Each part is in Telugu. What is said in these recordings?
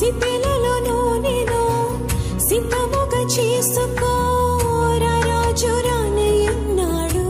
సిపెలలో నేను సిద్ధముగా చేసుకో రాజు రానయ్యన్నాడు.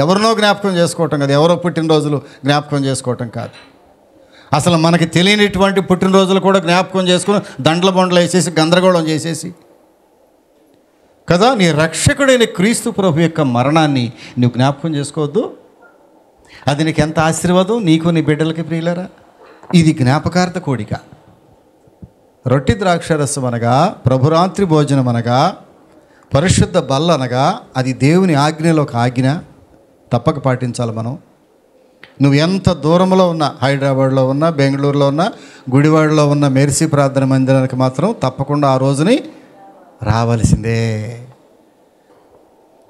ఎవరినో జ్ఞాపకం చేసుకోవటం కాదు, ఎవరో పుట్టినరోజులు జ్ఞాపకం చేసుకోవటం కాదు. అసలు మనకి తెలియనిటువంటి పుట్టినరోజులు కూడా జ్ఞాపకం చేసుకుని దండల బొండలు వేసేసి గందరగోళం చేసేసి కదా, నీ రక్షకుడైన క్రీస్తు ప్రభు యొక్క మరణాన్ని నువ్వు జ్ఞాపకం చేసుకోవద్దు. అది నీకు ఎంత ఆశీర్వాదం, నీకు నీ బిడ్డలకి ప్రియులరా. ఇది జ్ఞాపకార్థ కోడిక. రొట్టె ద్రాక్షరసం అనగా, ప్రభురాత్రి భోజనం అనగా, పరిశుద్ధ బల్ల అనగా అది దేవుని ఆజ్ఞలో ఒక ఆజ్ఞ, తప్పక పాటించాలి మనం. నువ్వు ఎంత దూరంలో ఉన్నా, హైదరాబాద్లో ఉన్నా, బెంగళూరులో ఉన్నా, గుడివాడలో ఉన్న మెర్సీ ప్రార్థన మందిరానికి మాత్రం తప్పకుండా ఆ రోజుని రావాల్సిందే.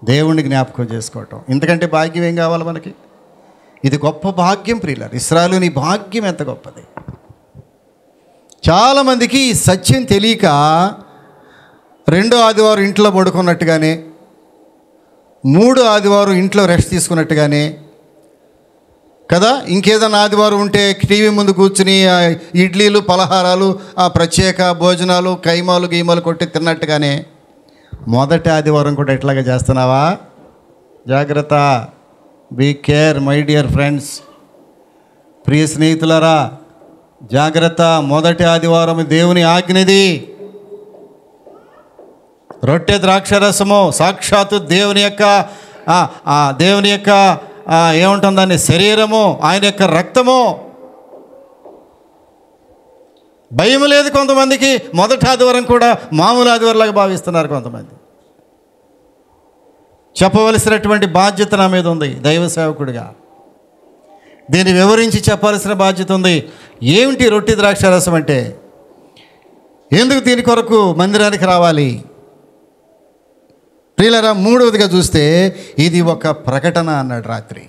దేవుణ్ణి జ్ఞాపకం చేసుకోవటం, ఇంతకంటే భాగ్యం ఏం కావాలి మనకి? ఇది గొప్ప భాగ్యం ప్రియులారా. ఇశ్రాయేలు నీ భాగ్యం ఎంత గొప్పది. చాలామందికి ఈ సత్యం తెలియక రెండో ఆదివారం ఇంట్లో పడుకున్నట్టుగానే, మూడో ఆదివారం ఇంట్లో రెస్ట్ తీసుకున్నట్టుగానే కదా, ఇంకేదన్నా ఆదివారం ఉంటే టీవీ ముందు కూర్చుని ఇడ్లీలు పలహారాలు ప్రత్యేక భోజనాలు కైమాలు గీమాలు కొట్టి తిన్నట్టుగానే మొదటి ఆదివారం కూడా ఎట్లాగా చేస్తున్నావా? జాగ్రత్త, be care my dear friends, ప్రియ స్నేహితులారా, జాగ్రత్త. మొదటి ఆదివారం దేవుని ఆజ్ఞది. రొట్టె ద్రాక్షరసము సాక్షాత్తు దేవుని యొక్క ఏముంటుంది దాన్ని, శరీరము, ఆయన యొక్క రక్తము. భయం లేదు కొంతమందికి. మొదటి ఆదివారం కూడా మామూలు ఆదివారంలాగా భావిస్తున్నారు కొంతమంది. చెప్పవలసినటువంటి బాధ్యత నా మీద ఉంది దైవ సేవకుడిగా. దీన్ని వివరించి చెప్పాల్సిన బాధ్యత ఉంది. ఏమిటి రొట్టె ద్రాక్షరసం అంటే? ఎందుకు దీని కొరకు మందిరానికి రావాలి? ప్రియులారా, మూడవదిగా చూస్తే ఇది ఒక ప్రకటన అన్నాడు రాత్రి.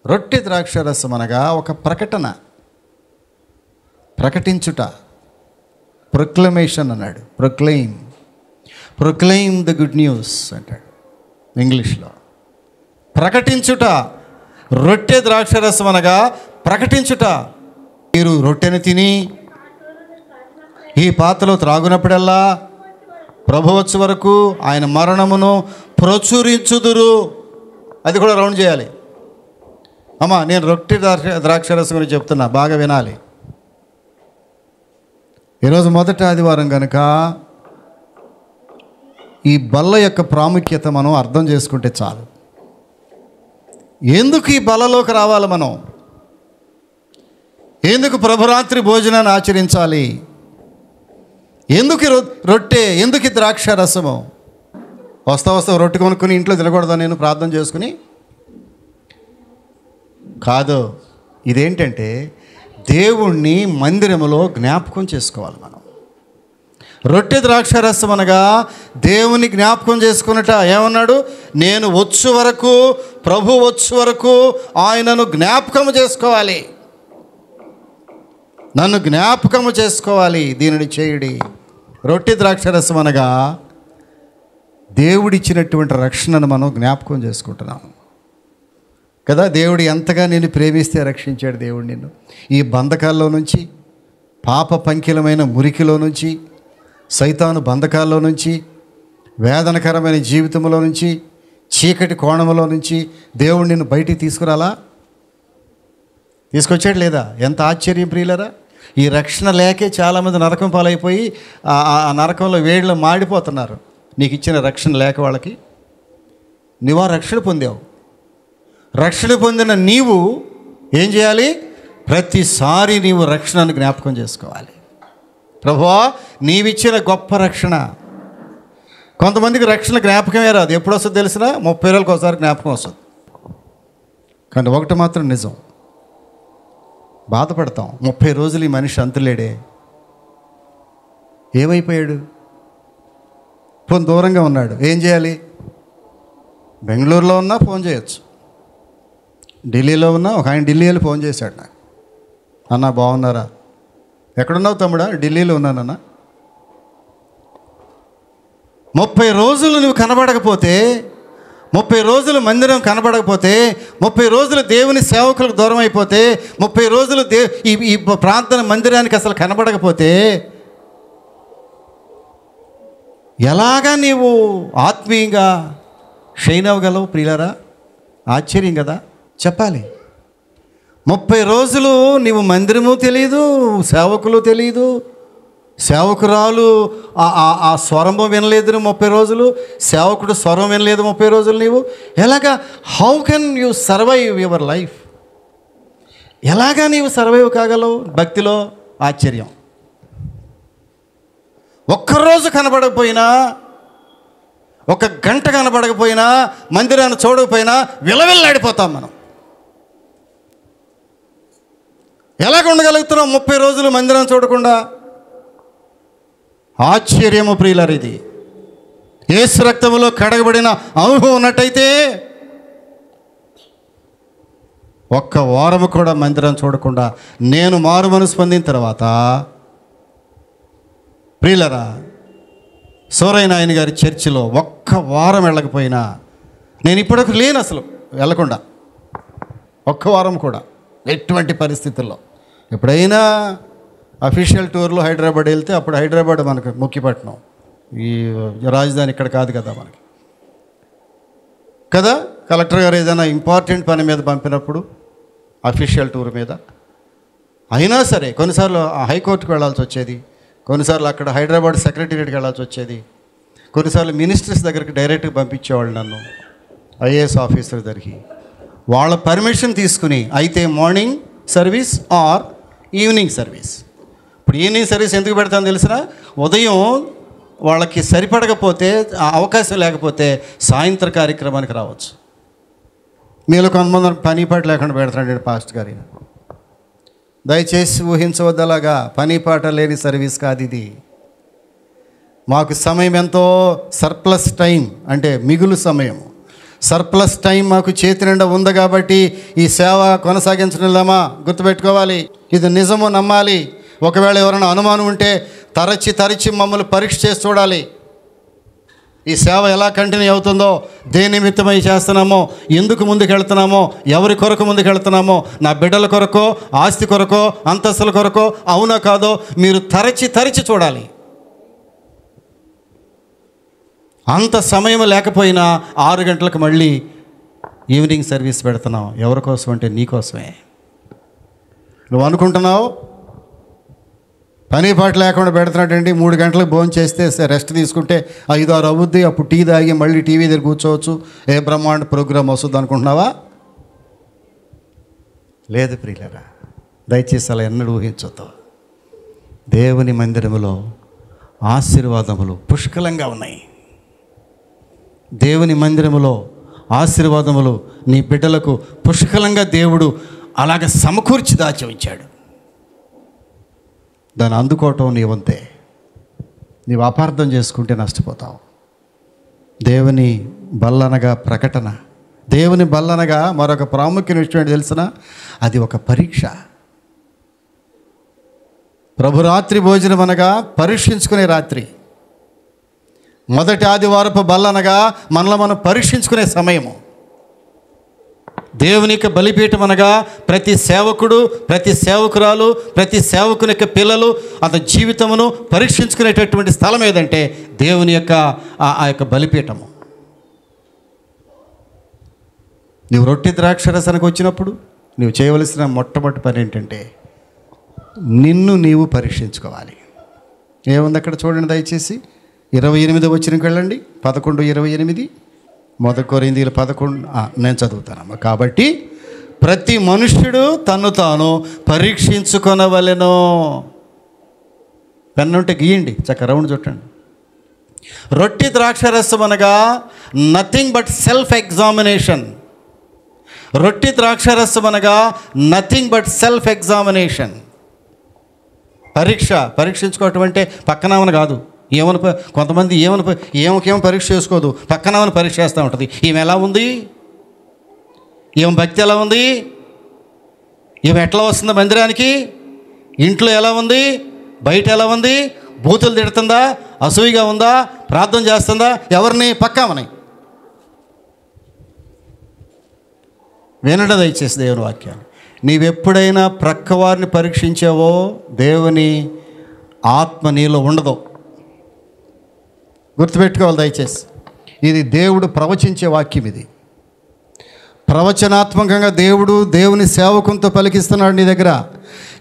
రొట్టె ద్రాక్షరసం అనగా ఒక ప్రకటన, ప్రకటించుట, ప్రొక్లమేషన్ అన్నాడు. ప్రొక్లెయిమ్ ద గుడ్ న్యూస్ అంటాడు ఇంగ్లీష్లో. ప్రకటించుట. రొట్టె ద్రాక్షరసం అనగా ప్రకటించుట. మీరు రొట్టెను తిని ఈ పాత్రలో త్రాగునప్పుడల్లా ప్రభువచ్చు వరకు ఆయన మరణమును ప్రచురించుదురు. అది కూడా రౌండ్ చేయాలి. అమ్మా, నేను రొట్టె ద్రాక్షరసం గురించి చెప్తున్నా, బాగా వినాలి. ఈరోజు మొదటి ఆదివారం కనుక ఈ బల్ల యొక్క ప్రాముఖ్యత మనం అర్థం చేసుకుంటే చాలు. ఎందుకు ఈ బల్లలోకి రావాలి మనం? ఎందుకు ప్రభురాత్రి భోజనాన్ని ఆచరించాలి? ఎందుకు రొట్టె, ఎందుకు ద్రాక్ష రసము? వస్తా రొట్టె కొనుక్కొని ఇంట్లో తినకూడదా నేను ప్రార్థన చేసుకుని? కాదు. ఇదేంటంటే దేవుణ్ణి మందిరములో జ్ఞాపకం చేసుకోవాలి మనం. రొట్టె ద్రాక్షరసం అనగా దేవుని జ్ఞాపకం చేసుకున్నట. ఏమన్నాడు? నేను వచ్చు వరకు, ప్రభు వచ్చు వరకు ఆయనను జ్ఞాపకము చేసుకోవాలి, నన్ను జ్ఞాపకము చేసుకోవాలి, దీనిని చేయుడి. రొట్టె ద్రాక్షరసం అనగా దేవుడిచ్చినటువంటి రక్షణను మనం జ్ఞాపకం చేసుకుంటున్నాము కదా. దేవుడు ఎంతగా నిన్ను ప్రేమిస్తే రక్షించాడు దేవుడు నిన్ను. ఈ బంధకాల్లో నుంచి, పాప పంకిలమైన మురికిలో నుంచి, సైతాను బంధకాల్లో నుంచి, వేదనకరమైన జీవితంలో నుంచి, చీకటి కోణంలో నుంచి దేవుడు నిన్ను బయటికి తీసుకురాలా? తీసుకొచ్చాడు లేదా? ఎంత ఆశ్చర్యం ప్రియులరా! ఈ రక్షణ లేకే చాలామంది నరకం పాలైపోయి ఆ నరకంలో వేడిలో మాడిపోతున్నారు. నీకు ఇచ్చిన రక్షణ లేక వాళ్ళకి. నువ్వు ఆ రక్షణ పొందావు. రక్షణ పొందిన నీవు ఏం చేయాలి? ప్రతిసారి నీవు రక్షణను జ్ఞాపకం చేసుకోవాలి. ప్రభువా, నీవిచ్చిన గొప్ప రక్షణ. కొంతమందికి రక్షణ జ్ఞాపకమే రాదు. ఎప్పుడు వస్తుంది తెలిసినా? 30 రోజులకు ఒకసారి జ్ఞాపకం వస్తుంది. కానీ ఒకటి మాత్రం నిజం, బాధపడతాం. 30 రోజులు ఈ మనిషి అంతులేడే, ఏమైపోయాడు? ఫోన్ దూరంగా ఉన్నాడు. ఏం చేయాలి? బెంగళూరులో ఉన్నా ఫోన్ చేయొచ్చు, ఢిల్లీలో ఉన్నా. ఒక ఆయన ఢిల్లీ వెళ్ళి ఫోన్ చేశాడు నాకు. అన్న బాగున్నారా? ఎక్కడున్నావు తమ్ముడా? ఢిల్లీలో ఉన్నానన్నా. 30 రోజులు నువ్వు కనబడకపోతే, 30 రోజులు మందిరం కనబడకపోతే, 30 రోజులు దేవుని సేవకులకు దూరం అయిపోతే, 30 రోజులు ఈ ప్రార్థన మందిరానికి అసలు కనబడకపోతే ఎలాగా నీవు ఆత్మీయంగా షైన్ అవ్వగలవు ప్రియులారా? ఆశ్చర్యం కదా. చెప్పాలి, 30 రోజులు నీవు మందిరము తెలియదు, సేవకులు తెలియదు, సేవకురాలు ఆ స్వరము వినలేదు 30 రోజులు, సేవకుడు స్వరం వినలేదు 30 రోజులు. నీవు ఎలాగా? How can you survive your life? ఎలాగా నీవు సర్వైవ్ కాగలవు భక్తిలో? ఆశ్చర్యం. ఒక్కరోజు కనబడకపోయినా, 1 గంట కనబడకపోయినా, మందిరాన్ని చూడకపోయినా విలవిల్లాడిపోతాం మనం. ఎలాగ ఉండగలుగుతున్నాం 30 రోజులు మందిరం చూడకుండా? ఆశ్చర్యము ప్రియులారా. ఇది యేసు రక్తములో కడగబడిన అనుభవం ఉన్నట్టయితే 1 వారము కూడా మందిరం చూడకుండా, నేను మారు మనసు పొందిన తర్వాత ప్రియులారా, సూరయ్యనాయన గారి చర్చిలో 1 వారం వెళ్ళకపోయినా, నేను ఇప్పటికి లేను అసలు వెళ్ళకుండా 1 వారం కూడా. ఎటువంటి పరిస్థితుల్లో ఎప్పుడైనా అఫీషియల్ టూర్లో హైదరాబాద్ వెళ్తే, అప్పుడు హైదరాబాద్ మనకు ముఖ్యపట్నం, ఈ రాజధాని ఇక్కడ కాదు కదా మనకి కదా. కలెక్టర్ గారు ఏదైనా ఇంపార్టెంట్ పని మీద పంపినప్పుడు, అఫీషియల్ టూర్ మీద అయినా సరే, కొన్నిసార్లు హైకోర్టుకు వెళ్ళాల్సి వచ్చేది, కొన్నిసార్లు అక్కడ హైదరాబాద్ సెక్రటేరియట్కి వెళ్ళాల్సి వచ్చేది, కొన్నిసార్లు మినిస్టర్స్ దగ్గరికి డైరెక్ట్గా పంపించేవాళ్ళు నన్ను, ఐఏఎస్ ఆఫీసర్ దగ్గరికి. వాళ్ళ పర్మిషన్ తీసుకుని అయితే morning service or evening service. ఇప్పుడు ఈవినింగ్ సర్వీస్ ఎందుకు పెడతాను తెలిసిన? ఉదయం వాళ్ళకి సరిపడకపోతే, అవకాశం లేకపోతే సాయంత్రం కార్యక్రమానికి రావచ్చు. మీలో కొంతమంది పని పాట లేకుండా పెడతాడు పాస్ట్ గారి. దయచేసి ఊహించవద్దలాగా. పని పాట లేని సర్వీస్ కాదు ఇది. మాకు సమయం ఎంతో సర్ప్లస్ టైం, అంటే మిగులు సమయం, సర్ప్లస్ టైం మాకు చేతి నిండా ఉంది కాబట్టి ఈ సేవ కొనసాగించలేమా? గుర్తుపెట్టుకోవాలి, ఇది నిజము, నమ్మాలి. ఒకవేళ ఎవరైనా అనుమానం ఉంటే తరచి మమ్మల్ని పరీక్ష చేసి చూడాలి. ఈ సేవ ఎలా కంటిన్యూ అవుతుందో, దేని నిమిత్తమై చేస్తున్నామో, ఎందుకు ముందుకు వెళ్తున్నామో, ఎవరి కొరకు ముందుకు వెళ్తున్నామో, నా బిడ్డల కొరకో, ఆస్తి కొరకో, అంతస్తుల కొరకో, అవునా కాదో మీరు తరచి చూడాలి. అంత సమయం లేకపోయినా 6 గంటలకు మళ్ళీ ఈవినింగ్ సర్వీస్ పెడుతున్నాం. ఎవరి కోసం అంటే నీకోసమే. నువ్వు అనుకుంటున్నావు పని పాట లేకుండా పెడుతున్నట్టండి, 3 గంటలకు భోజనం చేస్తే రెస్ట్ తీసుకుంటే 5-6 అవుద్ది, అప్పుడు టీ తాగి మళ్ళీ టీవీ దగ్గర కూర్చోవచ్చు, ఏ బ్రహ్మాండ ప్రోగ్రాం వస్తుంది అనుకుంటున్నావా? లేదు ప్రియులారా, దయచేసి అలా ఎన్నడూ ఊహించొద్దు. దేవుని మందిరములో ఆశీర్వాదములు పుష్కలంగా ఉన్నాయి. దేవుని మందిరములో ఆశీర్వాదములు నీ బిడ్డలకు పుష్కలంగా దేవుడు అలాగ సమకూర్చి దాచి ఉంచాడు. దాన్ని అందుకోవటం నీ వంతే. నీవు అపార్థం చేసుకుంటే నష్టపోతావు. దేవుని బల్లనగా ప్రకటన. దేవుని బల్లనగా మరొక ప్రాముఖ్యమైన విషయం తెలిసిన, అది ఒక పరీక్ష. ప్రభురాత్రి భోజనం అనగా పరీక్షించుకునే రాత్రి. మొదటి ఆదివారపు బల్లనగా మనలో మనం పరీక్షించుకునే సమయము. దేవుని యొక్క బలిపీఠం అనగా ప్రతి సేవకుడు, ప్రతి సేవకురాలు, ప్రతి సేవకుని యొక్క పిల్లలు అతని జీవితమును పరీక్షించుకునేటటువంటి స్థలం ఏదంటే దేవుని యొక్క ఆ యొక్క బలిపీఠము. నువ్వు రొట్టె ద్రాక్షరసానికి వచ్చినప్పుడు నువ్వు చేయవలసిన మొట్టమొదటి పని ఏంటంటే నిన్ను నీవు పరీక్షించుకోవాలి. ఏముంది అక్కడ చూడండి దయచేసి. 28 వచనంకి వెళ్ళండి. 11:28 1 కొరింథీయులు 11 నేను చదువుతానమ్మా. కాబట్టి ప్రతి మనుష్యుడు తన్ను తాను పరీక్షించుకొనవలెను. పెన్నుంటే గీయండి, చక్క రౌండ్ చుట్టండి. రొట్టె ద్రాక్షరసం అనగా నథింగ్ బట్ సెల్ఫ్ ఎగ్జామినేషన్. రొట్టె ద్రాక్షరసం అనగా నథింగ్ బట్ సెల్ఫ్ ఎగ్జామినేషన్. పరీక్షించుకోవటం అంటే పక్కనవని కాదు. కొంతమంది ఏమకేమో పరీక్ష చేసుకోదు, పక్కనవని పరీక్ష చేస్తూ ఉంటుంది. ఈమె ఎలా ఉంది, ఈమె భక్తి ఎలా ఉంది, ఈమె ఎట్లా వస్తుందా మందిరానికి, ఇంట్లో ఎలా ఉంది, బయట ఎలా ఉంది, బూతులు తిడుతుందా, అసూయగా ఉందా, ప్రార్థన చేస్తుందా, ఎవరిని పక్కామని వినడం దయచేసి దేవుని వాక్యాన్ని. నీవెప్పుడైనా ప్రక్కవారిని పరీక్షించావో దేవుని ఆత్మ నీలో ఉండదు. గుర్తుపెట్టుకోవాలి దయచేసి. ఇది దేవుడు ప్రవచించే వాక్యం. ఇది ప్రవచనాత్మకంగా దేవుని సేవకునితో పలికిస్తున్నాడు నీ దగ్గర.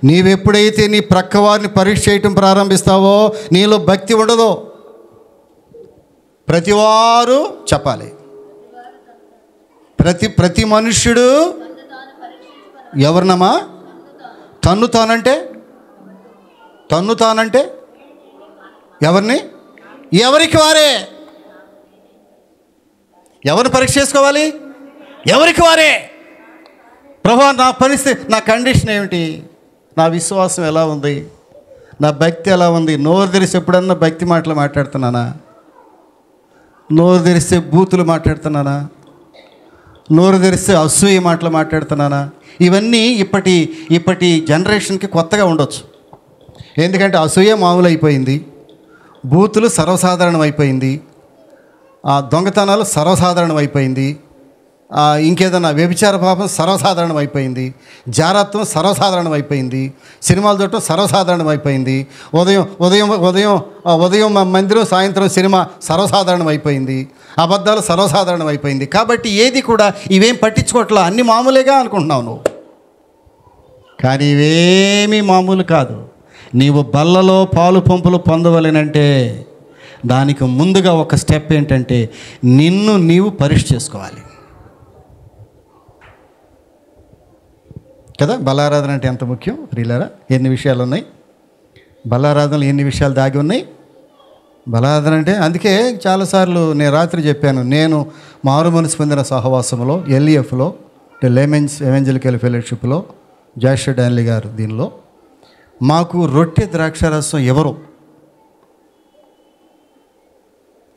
నీవెప్పుడైతే నీ ప్రక్కవారిని పరీక్ష చేయటం ప్రారంభిస్తావో నీలో భక్తి ఉండదు. ప్రతివారు చెప్పాలి. ప్రతి మనుష్యుడు ఎవరినమ్మా? తన్ను తానంటే ఎవరిని? ఎవరికి వారే. ఎవరిని పరీక్ష చేసుకోవాలి? ఎవరికి వారే. ప్రభువా, నా పరిస్థితి, నా కండిషన్ ఏమిటి, నా విశ్వాసం ఎలా ఉంది, నా భక్తి ఎలా ఉంది? నోరు తెరిసి ఎప్పుడన్నా భక్తి మాటలు మాట్లాడుతున్నానా? నోరు తెరిస్తే బూతులు మాట్లాడుతున్నానా? నోరు తెరిస్తే అసూయ మాటలు మాట్లాడుతున్నానా? ఇవన్నీ ఇప్పటి జనరేషన్కి కొత్తగా ఉండొచ్చు. ఎందుకంటే అసూయ మామూలు అయిపోయింది, బూతులు సర్వసాధారణం అయిపోయింది, దొంగతనాలు సర్వసాధారణం అయిపోయింది, ఇంకేదన్నా వ్యభిచార పాపం సర్వసాధారణం అయిపోయింది, జారత్వం సర్వసాధారణం అయిపోయింది, సినిమాలు చూడటం సర్వసాధారణం అయిపోయింది, ఉదయం మందిరం, సాయంత్రం సినిమా సర్వసాధారణం అయిపోయింది, అబద్ధాలు సర్వసాధారణం అయిపోయింది. కాబట్టి ఏది కూడా ఇవేం పట్టించుకోవట్లా, అన్ని మామూలేగా అనుకుంటున్నావు నువ్వు. కానీ ఇవేమీ మామూలు కాదు. నీవు బల్లలో పాలు పంపులు పొందవలెనంటే దానికి ముందుగా ఒక స్టెప్ ఏంటంటే నిన్ను నీవు పరీక్ష చేసుకోవాలి కదా. బలారాధన అంటే ఎంత ముఖ్యం ప్రియులారా. ఎన్ని విషయాలు ఉన్నాయి బలారాధనలు, ఎన్ని విషయాలు దాగి ఉన్నాయి బలారాధన అంటే. అందుకే చాలాసార్లు నేను రాత్రి చెప్పాను, నేను మారు మనసు పొందిన సహవాసంలో ఎల్ఈఎఫ్లో, లేమెన్స్ ఎవెంజలికల్ ఫెలోషిప్లో, జాషువా డాన్లీ గారు దీనిలో మాకు రొట్టె ద్రాక్షారసం ఎవరు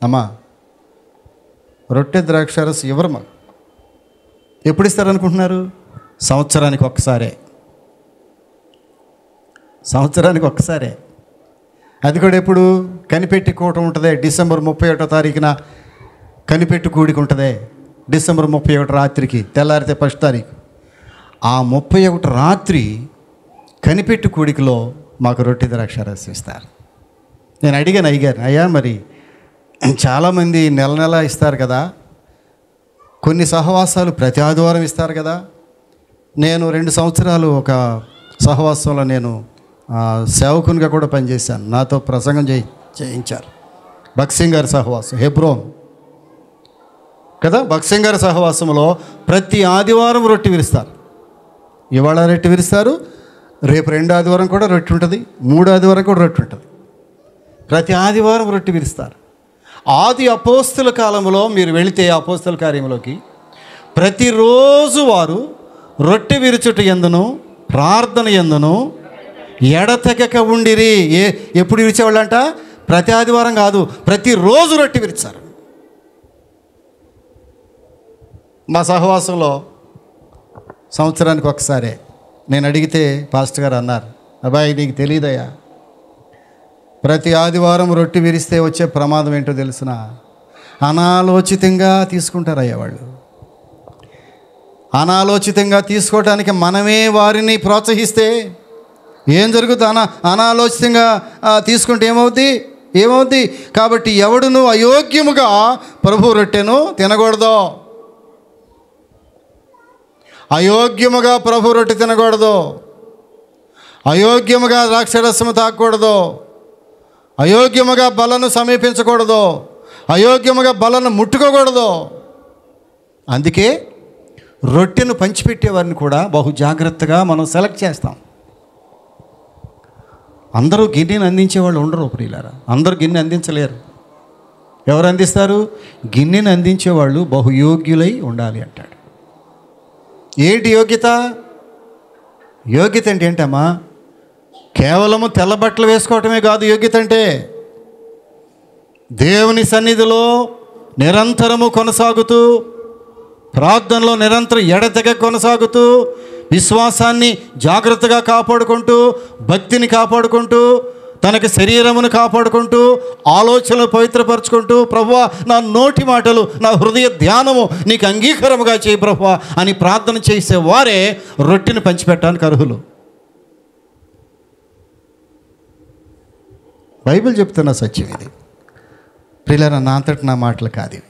అమ్మా, రొట్టె ద్రాక్షారసం ఎవరు మాకు ఎప్పుడు ఇస్తారనుకుంటున్నారు? సంవత్సరానికి ఒక్కసారే. అది కూడా ఎప్పుడు? కనిపెట్టి కూటం ఉంటుంది. డిసెంబర్ 31వ తారీఖున కనిపెట్టి కూడికి ఉంటుంది. డిసెంబర్ 31 రాత్రికి, తెల్లారితే 1 తారీఖు. ఆ 31 రాత్రి కనిపెట్టి కూడికలో మాకు రొట్టె ద్రాక్షారసం ఇస్తారు. నేను అడిగాను, అయ్యా మరి చాలామంది నెల ఇస్తారు కదా, కొన్ని సహవాసాలు ప్రతి ఆదివారం ఇస్తారు కదా. నేను 2 సంవత్సరాలు ఒక సహవాసంలో నేను సేవకునిగా కూడా పనిచేశాను. నాతో ప్రసంగం చేయించారు. భక్సింగ్ గారి సహవాసం హెబ్రోన్ కదా. భక్సింగ్ గారి సహవాసంలో ప్రతి ఆదివారం రొట్టె విరుస్తారు. ఇవాళ రొట్టె విరుస్తారు, రేపు 2 ఆదివారం కూడా రొట్టె ఉంటుంది, 3 ఆదివారం కూడా రొట్టె ఉంటుంది. ప్రతి ఆదివారం రొట్టె విరుస్తారు. ఆది అపోస్తుల కాలంలో మీరు వెళితే అపోస్తుల కార్యంలోకి ప్రతిరోజు వారు రొట్టె విరుచుట యందును ప్రార్థన యందును ఎడతెగక ఉండిరి. ఎప్పుడు విరిచేవాళ్ళంట? ప్రతి ఆదివారం కాదు, ప్రతిరోజు రొట్టె విరిచారు. మా సహవాసంలో సంవత్సరానికి ఒకసారే. నేను అడిగితే పాస్టర్ గారు అన్నారు, అబ్బాయి నీకు తెలియదయ్యా, ప్రతి ఆదివారం రొట్టె విరిస్తే వచ్చే ప్రమాదం ఏంటో తెలుసునా? అనాలోచితంగా తీసుకుంటారయ్యా వాళ్ళు. అనాలోచితంగా తీసుకోవటానికి మనమే వారిని ప్రోత్సహిస్తే ఏం జరుగుతుంది? అనాలోచితంగా తీసుకుంటే ఏమవుద్ది? కాబట్టి ఎవడును అయోగ్యముగా ప్రభు రొట్టెను తినకూడదు. అయోగ్యముగా ప్రభు రొట్టె తినకూడదు. అయోగ్యముగా ద్రాక్షరసము తాగకూడదు. అయోగ్యముగా బలను సమీపించకూడదు. అయోగ్యముగా బలను ముట్టుకోకూడదు. అందుకే రొట్టెను పంచిపెట్టేవారిని కూడా బహు జాగ్రత్తగా మనం సెలెక్ట్ చేస్తాం. అందరూ గిన్నెని అందించేవాళ్ళు ఉండరు ప్రియులారా. అందరూ గిన్నె అందించలేరు. ఎవరు అందిస్తారు? గిన్నెని అందించేవాళ్ళు బహుయోగ్యులై ఉండాలి అంటాడు. ఏంటి యోగ్యత? యోగ్యత అంటే ఏంటమ్మా? కేవలము తెల్ల బట్టలు వేసుకోవటమే కాదు యోగ్యత అంటే. దేవుని సన్నిధిలో నిరంతరము కొనసాగుతూ, ప్రార్థనలో నిరంతరం ఎడతెగ కొనసాగుతూ, విశ్వాసాన్ని జాగ్రత్తగా కాపాడుకుంటూ, భక్తిని కాపాడుకుంటూ, తనకి శరీరమును కాపాడుకుంటూ, ఆలోచనలు పవిత్రపరచుకుంటూ, ప్రభువా నా నోటి మాటలు, నా హృదయ ధ్యానము నీకు అంగీకారముగా చేయి ప్రభువా అని ప్రార్థన చేసే వారే రొట్టెను పంచిపెట్టడానికి అర్హులు. బైబిల్ చెప్తున్న సత్యం ఇది. ప్రియులారా, నా అంతటి నా మాటలు కాదు ఇవి.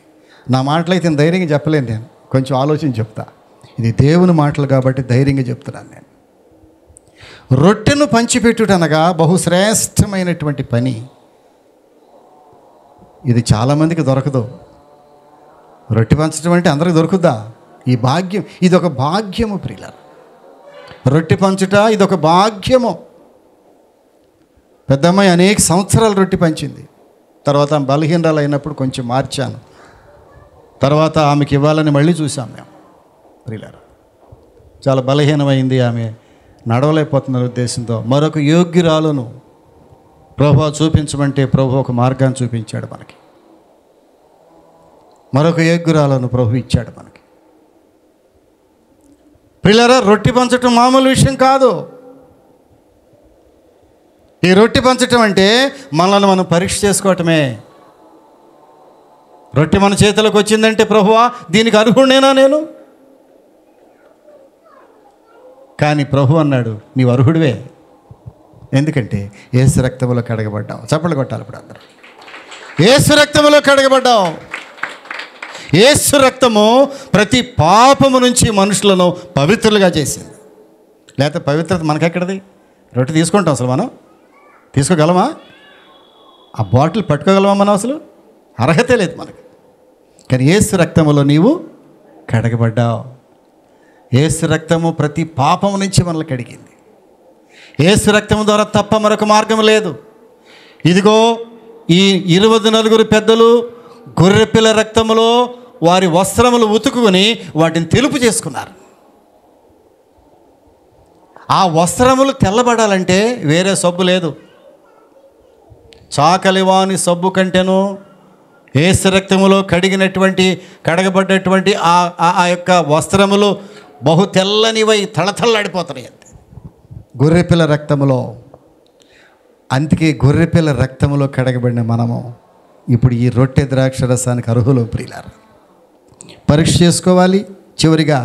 నా మాటలు అయితే ధైర్యంగా చెప్పలేను. నేను కొంచెం ఆలోచించి చెప్తా. ఇది దేవుని మాటలు కాబట్టి ధైర్యంగా చెప్తున్నాను నేను. రొట్టెను పంచిపెట్టుటనగా బహుశ్రేష్టమైనటువంటి పని. ఇది చాలామందికి దొరకదు. రొట్టె పంచడం అంటే అందరికి దొరుకుద్దా? ఈ భాగ్యం, ఇదొక భాగ్యము ప్రియులారా. రొట్టె పంచుట ఇదొక భాగ్యము. పెద్దమ్మాయి అనేక సంవత్సరాలు రొట్టె పంచింది. తర్వాత బలహీనరాలు అయినప్పుడు కొంచెం మార్చాను. తర్వాత ఆమెకి ఇవ్వాలని మళ్ళీ చూసాం మేము ప్రియులారా. చాలా బలహీనమైంది ఆమె, నడవలేకపోతున్న ఉద్దేశంతో మరొక యోగ్యురాలను ప్రభువు చూపించమంటే ప్రభు ఒక మార్గాన్ని చూపించాడు మనకి. మరొక యోగ్యురాలను ప్రభు ఇచ్చాడు మనకి. ప్రియులారా, రొట్టె పంచటం మామూలు విషయం కాదు. ఈ రొట్టె పంచటం అంటే మనల్ని మనం పరీక్ష చేసుకోవటమే. రొట్టె మన చేతిలోకి వచ్చిందంటే ప్రభువా దీనికి అర్హుడేనా నేను? కానీ ప్రభు అన్నాడు నీవు అర్హుడివే. ఎందుకంటే యేసు రక్తములో కడగబడ్డావు. చప్పట్లు కొట్టాలి ఇప్పుడు అందరూ. యేసు రక్తములో కడగబడ్డావు. యేసు రక్తము ప్రతి పాపము నుంచి మనుషులను పవిత్రులుగా చేసింది. లేకపోతే పవిత్రత మనకెక్కడది? రొట్టె తీసుకుంటాం అసలు మనం? తీసుకోగలమా? ఆ బాటిల్ పట్టుకోగలమా మనం? అసలు అర్హతే లేదు మనకి. కానీ యేసు రక్తములో నీవు కడగబడ్డావు. యేసు రక్తము ప్రతి పాపము నుంచి మనల్ని కడిగింది. యేసు రక్తము ద్వారా తప్ప మరొక మార్గం లేదు. ఇదిగో ఈ 24 పెద్దలు గొర్రెపిల్ల రక్తములో వారి వస్త్రములు ఉతుకుని వాటిని తెలుపు చేసుకున్నారు. ఆ వస్త్రములు తెల్లబడాలంటే వేరే సబ్బు లేదు. చాకలివాని సబ్బు కంటేను యేసు రక్తములో కడగబడ్డటువంటి ఆ యొక్క వస్త్రములు బహు తెల్లనివై తళతళలాడిపోతున్నాయి అంతే గొర్రెపిల్ల రక్తములో. అందుకే గొర్రెపిల్ల రక్తములో కడగబడిన మనము ఇప్పుడు ఈ రొట్టె ద్రాక్ష రసానికి అర్హులు ప్రియులారా. పరీక్ష చేసుకోవాలి. చివరిగా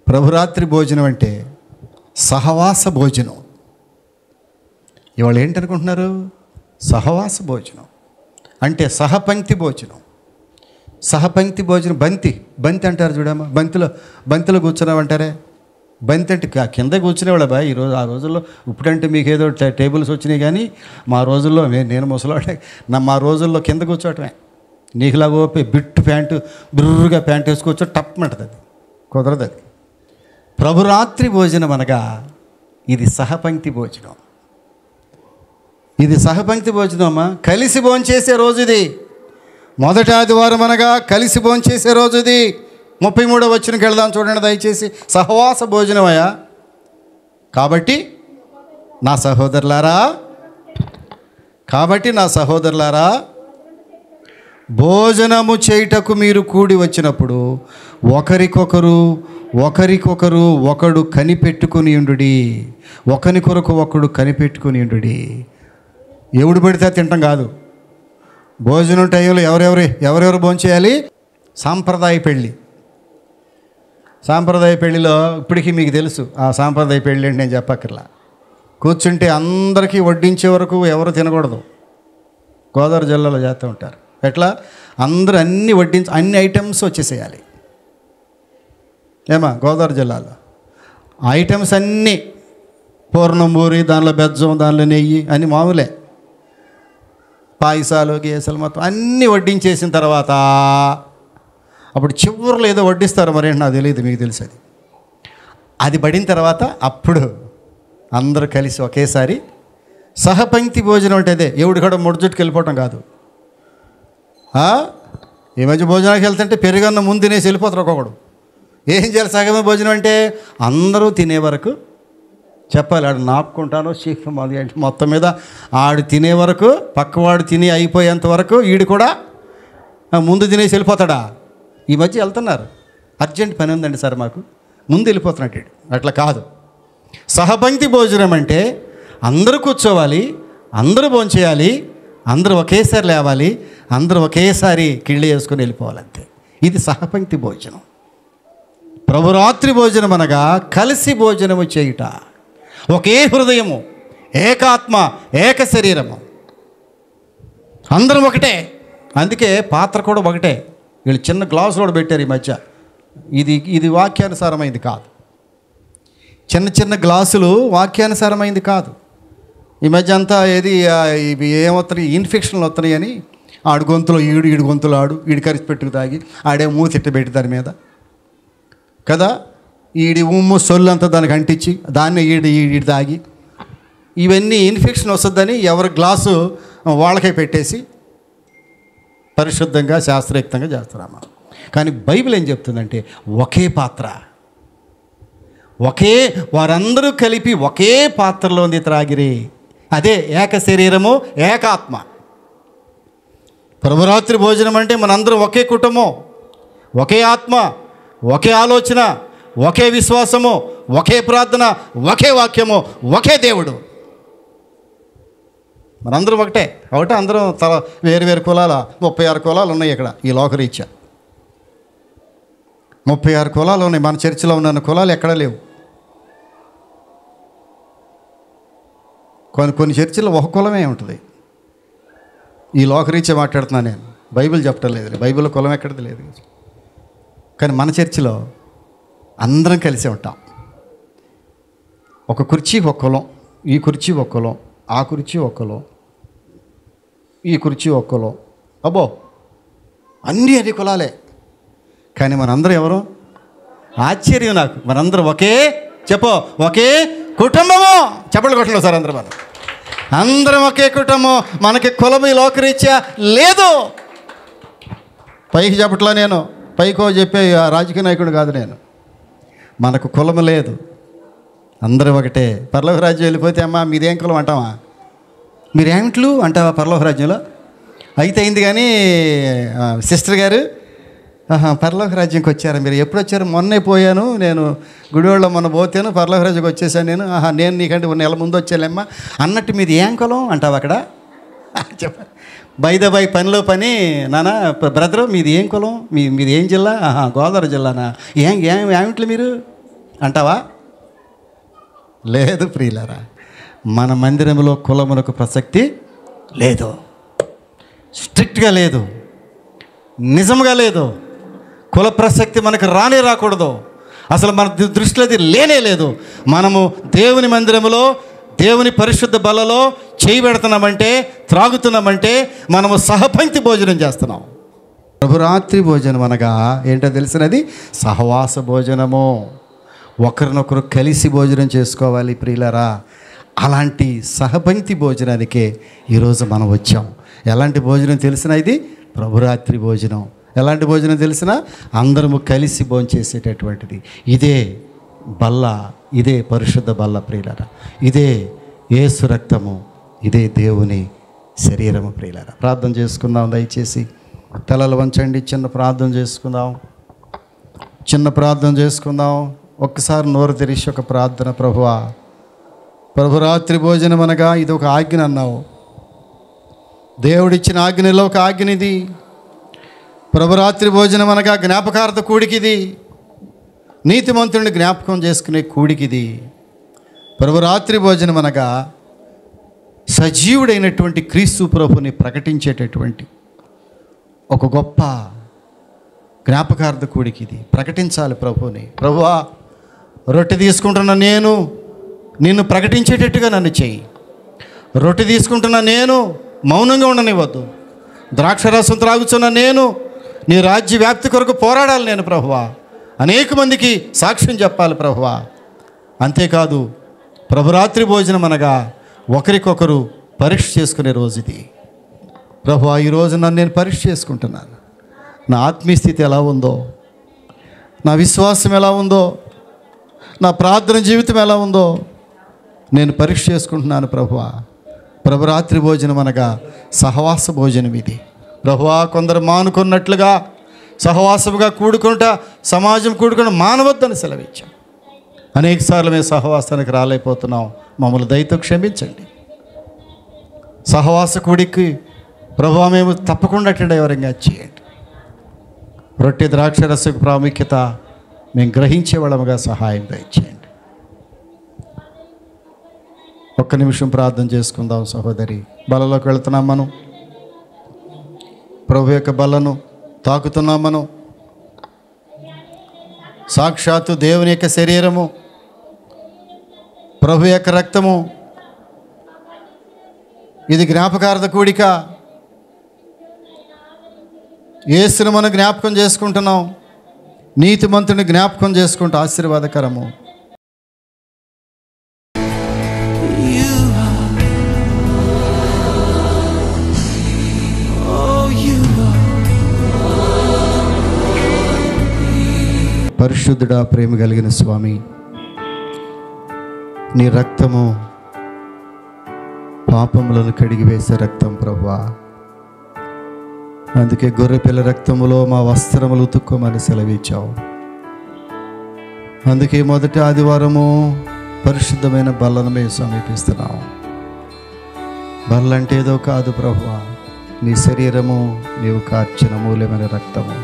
ప్రభురాత్రి భోజనం అంటే సహవాస భోజనం. ఇవాళ ఏంటనుకుంటున్నారు? సహవాస భోజనం అంటే సహపంక్తి భోజనం. సహపంక్తి భోజనం. బంతి అంటారు చూడమ్మా. బంతిలో కూర్చున్నామంటారే. బంతి అంటే కింద కూర్చునేవాళ్ళ బా ఈరోజు. ఆ రోజుల్లో ఇప్పుడంటే మీకు ఏదో టేబుల్స్ వచ్చినాయి, కానీ మా రోజుల్లో నేను ముసలాడే మా రోజుల్లో కింద కూర్చోవటమే. నీకులా ఓపి బిట్టు ప్యాంటు బిర్రుగా ప్యాంటు వేసుకోవచ్చు టప్మంటది. అది కుదరదు. అది ప్రభురాత్రి భోజనం అనగా ఇది సహపంక్తి భోజనం. ఇది సహపంక్తి భోజనం అమ్మా. కలిసి భోంచేసే రోజు ఇది. మొదటి ఆదివారం అనగా కలిసి భోంచేసే రోజు ఇది. 33వ వచనంకి వెళ్దాం చూడండి దయచేసి. సహవాస భోజనమయ్యా. కాబట్టి నా సహోదరులారా భోజనము చేయుటకు మీరు కూడి వచ్చినప్పుడు ఒకరికొకరు ఒకడు కనిపెట్టుకుని ఉండుడి. ఒకని కొరకు ఒకడు కనిపెట్టుకుని ఉండుడి. ఎవడు పెడితే తింటాం కాదు. భోజనం టైంలో ఎవరెవరు భోంచేయాలి? సాంప్రదాయ పెళ్ళి. సాంప్రదాయ పెళ్లిలో ఇప్పటికీ మీకు తెలుసు ఆ సాంప్రదాయ పెళ్ళి ఏంటి, నేను చెప్పక్కర్లా. కూర్చుంటే అందరికీ వడ్డించే వరకు ఎవరు తినకూడదు. గోదావరి జిల్లాలో చేస్తూ ఉంటారు. ఎట్లా అందరూ అన్ని ఐటమ్స్ వచ్చేసేయాలి. ఏమా గోదావరి జిల్లాలో ఐటమ్స్ అన్నీ పూర్ణం పూరి, దానిలో బెజ్జం, దానిలో నెయ్యి అన్నీ మామూలే. పాయసాలు గేసాలు మొత్తం అన్నీ వడ్డించేసిన తర్వాత అప్పుడు చివరిలో ఏదో వడ్డిస్తారు, మరేంటి నాకు తెలియదు, మీకు తెలుసు. అది పడిన తర్వాత అప్పుడు అందరూ కలిసి ఒకేసారి సహపంక్తి భోజనం అంటే అదే. ఎవడు కూడా ముడిచుట్టుకు వెళ్ళిపోవటం కాదు. ఈ మధ్య భోజనానికి వెళ్తుంటే పెరుగన్న ముందు తినేసి వెళ్ళిపోతారు ఒక్కొక్కడు. ఏం చేయాలి సగమే భోజనం అంటే అందరూ తినే వరకు చెప్పాలి. ఆడు నాపుకుంటాను చీఫ్ మాది అంటే మొత్తం మీద ఆడు తినే వరకు, పక్కవాడు తిని అయిపోయేంత వరకు ఈడు కూడా ముందు తినేసి వెళ్ళిపోతాడా? ఈ మధ్య వెళ్తున్నారు, అర్జెంట్ పని ఉందండి సార్ మాకు, ముందు వెళ్ళిపోతున్నట్టు. అట్లా కాదు. సహపంక్తి భోజనం అంటే అందరూ కూర్చోవాలి, అందరూ భోంచేయాలి, అందరూ ఒకేసారి లేవాలి, అందరూ ఒకేసారి కిళ్ళి వేసుకొని వెళ్ళిపోవాలంతే. ఇది సహపంక్తి భోజనం. ప్రభురాత్రి భోజనం అనగా కలిసి భోజనము చేయుట, ఒకే హృదయము, ఏకాత్మ, ఏక శరీరము, అందరం ఒకటే. అందుకే పాత్ర కూడా ఒకటే. వీళ్ళు చిన్న గ్లాసులో కూడా పెట్టారు ఈ మధ్య. ఇది వాక్యానుసారమైంది కాదు. చిన్న చిన్న గ్లాసులు వాక్యానుసారమైంది కాదు. ఈ మధ్య అంతా ఏది ఇవి ఏమవుతున్నాయి, ఇన్ఫెక్షన్లు వస్తున్నాయి అని ఆడు గొంతులో ఈడు గొంతులో ఆడు, ఈడు కరిచి పెట్టుకు తాగి ఆడే మూతిట్ట పెట్టి దాని మీద కదా, ఈడి ఉమ్ము సొల్లు అంతా దానికి అంటించి దాన్ని ఈడి తాగి, ఇవన్నీ ఇన్ఫెక్షన్ వస్తుందని ఎవరి గ్లాసు వాళ్ళకే పెట్టేసి పరిశుద్ధంగా శాస్త్రయుక్తంగా చేస్తున్నామా. కానీ బైబిల్ ఏం చెప్తుందంటే ఒకే పాత్ర, వారందరూ కలిపి ఒకే పాత్రలోంది త్రాగిరి. అదే ఏక శరీరము, ఏకాత్మ. ప్రభురాత్రి భోజనం అంటే మనందరం ఒకే కుటుంబం, ఒకే ఆత్మ, ఒకే ఆలోచన, ఒకే విశ్వాసము, ఒకే ప్రార్థన, ఒకే వాక్యము, ఒకే దేవుడు. మనందరం ఒకటే. అందరం వేరు కులాల 36 కులాలు ఉన్నాయి ఇక్కడ ఈ లోకరీత్యా. 36 కులాలు ఉన్నాయి. మన చర్చిలో ఉన్న కులాలు ఎక్కడా లేవు. కొన్ని చర్చిలో ఒక కులమే ఉంటుంది. ఈ లోకరీత్యా మాట్లాడుతున్నాను నేను, బైబిల్ చెప్పడం లేదు. బైబిల్లో కులం ఎక్కడిది లేదు. కానీ మన చర్చిలో అందరం కలిసే ఉంటాం. ఒక కుర్చీ ఒక కులం, ఈ కుర్చీ ఒక కులం, ఆ కుర్చీ ఒక కులం, ఈ కుర్చీ ఒక కులం. అబ్బో అన్ని కులాలే. కానీ మనందరం ఎవరు? ఆశ్చర్యం నాకు. మనందరం ఒకే కుటుంబము. చెప్పలు కొట్టలేదు సార్, అందరం ఒకే కుటుంబం. మనకి కులం ఈ లోకరీత్యా లేదు. పైకి చెప్పట్లా, నేను పైకో చెప్పే రాజకీయ నాయకుడు కాదు నేను. మనకు కులం లేదు, అందరూ ఒకటే. పరలోక రాజ్యం వెళ్ళిపోతే అమ్మా మీదేం కులం అంటావా, మీరేమిట్లు అంటావా పరలోక రాజ్యంలో? అయితే అయింది. కానీ సిస్టర్ గారు పరలోక రాజ్యంకి వచ్చారా మీరు? ఎప్పుడు వచ్చారు? మొన్నే పోయాను నేను, గుడివాడలో మొన్న పోతాను, పరలోక రాజ్యంకి వచ్చేసాను నేను. నేను నీకంటే 1 నెల ముందు వచ్చాలేమ్మా అన్నట్టు మీది ఏం కులం అంటావా అక్కడ? చెప్పారు. బై పనిలో పని, నాన్న బ్రదరు మీది ఏం కులం, మీది ఏం జిల్లా? గోదావరి జిల్లానా? ఏమిట్లు మీరు అంటావా? లేదు ప్రియులారా, మన మందిరంలో కులమునకు ప్రసక్తి లేదు. స్ట్రిక్ట్గా లేదు, నిజంగా లేదు. కుల ప్రసక్తి మనకు రాకూడదు. అసలు మన దృష్టిలో అది లేనే లేదు. మనము దేవుని మందిరంలో, దేవుని పరిశుద్ధ బలలో చేయి పెడుతున్నామంటే, త్రాగుతున్నామంటే మనము సహపంక్తి భోజనం చేస్తున్నాం. ప్రభురాత్రి భోజనం అనగా ఏంటో తెలిసినది? సహవాస భోజనము. ఒకరినొకరు కలిసి భోజనం చేసుకోవాలి ప్రియులరా. అలాంటి సహపంక్తి భోజనానికే ఈరోజు మనం వచ్చాం. ఎలాంటి భోజనం తెలిసిన? ఇది ప్రభురాత్రి భోజనం. ఎలాంటి భోజనం తెలిసినా అందరము కలిసి భోంచేసేటటువంటిది. ఇదే బల్ల, ఇదే పరిశుద్ధ బల్ల ప్రియులరా. ఇదే యేసు రక్తము, ఇదే దేవుని శరీరము ప్రియులరా. ప్రార్థన చేసుకుందాం. దయచేసి తలలు వంచండి, చిన్న ప్రార్థన చేసుకుందాం. ఒక్కసారి నోరు తెరిచి ఒక ప్రార్థన. ప్రభువా, ప్రభురాత్రి భోజనం అనగా ఇది ఒక ఆజ్ఞ అన్నావు. దేవుడిచ్చిన ఆజ్ఞలో ఒక ఆజ్ఞ ఇది. ప్రభురాత్రి భోజనం అనగా జ్ఞాపకార్థ కూడికిది. నీతిమంతుడిని జ్ఞాపకం చేసుకునే కూడికిది. ప్రభు రాత్రి భోజనం అనగా సజీవుడైనటువంటి క్రీస్తు ప్రభుని ప్రకటించేటటువంటి ఒక గొప్ప జ్ఞాపకార్థ కూడికిది. ప్రకటించాలి ప్రభుని. ప్రభువా, రొట్టె తీసుకుంటున్న నేను నిన్ను ప్రకటించేటట్టుగా నన్ను చెయ్యి. రొట్టె తీసుకుంటున్న నేను మౌనంగా ఉండనివ్వద్దు. ద్రాక్షరసం త్రాగుతున్న నేను నీ రాజ్య వ్యాప్తి కొరకు పోరాడాలి నేను ప్రభువా. అనేక మందికి సాక్ష్యం చెప్పాలి ప్రభువా. అంతేకాదు ప్రభురాత్రి భోజనం అనగా ఒకరికొకరు పరీక్ష చేసుకునే రోజు ఇది. ప్రభువా, ఈరోజు నన్ను నేను పరీక్ష చేసుకుంటున్నాను. నా ఆత్మీయ స్థితి ఎలా ఉందో, నా విశ్వాసం ఎలా ఉందో, నా ప్రార్థన జీవితం ఎలా ఉందో నేను పరీక్ష చేసుకుంటున్నాను ప్రభువా. ప్రభురాత్రి భోజనం అనగా సహవాస భోజనం ఇది. ప్రభువా, కొందరు మానుకున్నట్లుగా సహవాసముగా కూడుకుంటా సమాజం కూడుకుని మానవద్దని సెలవిచ్చాం. అనేకసార్లు మేము సహవాసానికి రాలేకపోతున్నాం. మమ్మల్ని దయతో క్షమించండి. సహవాస కూడికి ప్రభువా మేము తప్పకుండా అటెండ్ అయ్యేవారంగా చేయండి. రొట్టె ద్రాక్షరసకు ప్రాముఖ్యత మేము గ్రహించే వాళ్ళముగా సహాయం దయచేయండి. ఒక్క నిమిషం ప్రార్థన చేసుకుందాం సహోదరి. బలలోకి వెళుతున్నాం మనం. ప్రభు యొక్క బలను తాకుతున్నాం మనం. సాక్షాత్తు దేవుని యొక్క శరీరము, ప్రభు యొక్క రక్తము, ఇది జ్ఞాపకార్థ కూడిక. యేసును మనం జ్ఞాపకం చేసుకుంటున్నాం. నీతిమంతుని జ్ఞాపకం చేసుకుంటూ ఆశీర్వాదకరము. పరిశుద్ధుడా, ప్రేమ కలిగిన స్వామి, నీ రక్తము పాపములను కడిగివేసే రక్తం ప్రభువా. అందుకే గొర్రెపిల్ల రక్తములో మా వస్త్రములు ఉతుక్కోమని సెలవిచ్చావు. అందుకే మొదటి ఆదివారము పరిశుద్ధమైన బల్లను మేము సమీపిస్తున్నాము. బల్లంటే ఏదో కాదు ప్రభువా, నీ శరీరము, నీవు కార్చిన మూల్యమైన రక్తము.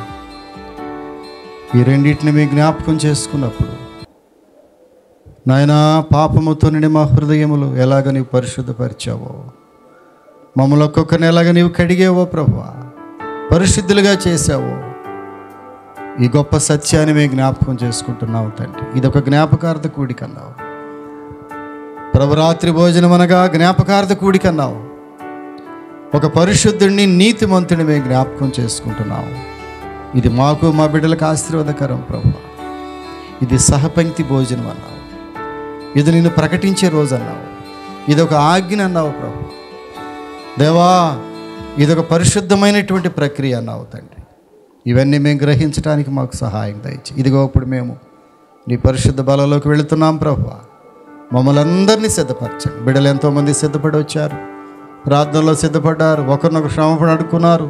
ఈ రెండింటిని మీ జ్ఞాపకం చేసుకున్నప్పుడు నాయనా, పాపముతో నిండి మా హృదయములు ఎలాగ నీవు పరిశుద్ధపరిచావో, మమ్మల్ని ఒక్కొక్కరిని ఎలాగ నీవు కడిగేవో ప్రభువా, పరిశుద్ధులుగా చేశావో, ఈ గొప్ప సత్యాన్ని మేము జ్ఞాపకం చేసుకుంటున్నావు తండ్రి. ఇదొక జ్ఞాపకార్థ కూడికన్నావు. ప్రభురాత్రి భోజనం అనగా జ్ఞాపకార్థ కూడికన్నావు. ఒక పరిశుద్ధుడిని, నీతిమంతుడిని మేము జ్ఞాపకం చేసుకుంటున్నాము. ఇది మాకు మా బిడ్డలకు ఆశీర్వాదకరం ప్రభువా. ఇది సహపంక్తి భోజనం అన్నావు. ఇది నిన్ను ప్రకటించే రోజు అన్నావు. ఇదొక ఆజ్ఞ అన్నావు ప్రభు. దేవా, ఇదొక పరిశుద్ధమైనటువంటి ప్రక్రియ అన్నావు తండ్రి. ఇవన్నీ మేము గ్రహించడానికి మాకు సహాయం దయచేయి. ఇదిగో ఇప్పుడు మేము నీ పరిశుద్ధ బలంలోకి వెళుతున్నాం ప్రభువా. మమ్మల్ని అందరినీ సిద్ధపరచండి. బిడ్డలు ఎంతోమంది సిద్ధపడి వచ్చారు, ప్రార్థనలో సిద్ధపడ్డారు, ఒకరినొకరు క్షమాపణ అడుక్కున్నారు,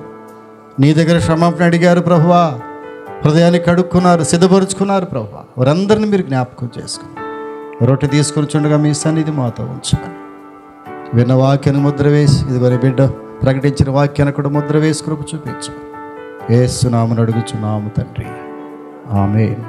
నీ దగ్గర క్షమాపణ అడిగారు ప్రభువా, హృదయాన్ని కడుక్కున్నారు, సిద్ధపరుచుకున్నారు ప్రభువా. వారందరినీ మీరు జ్ఞాపకం చేసుకున్నారు. రొట్టె తీసుకొని చుండగా మీ సన్నిధి మాతో ఉంచమని విన్న వాక్యాన్ని ముద్ర వేసి, ఇదిగోని బిడ్డ ప్రకటించిన వాక్యాన్ని కూడా ముద్ర వేసి కృప చూపించు. యేసు నామమున అడుగుచున్నాము తండ్రి, ఆమేన్.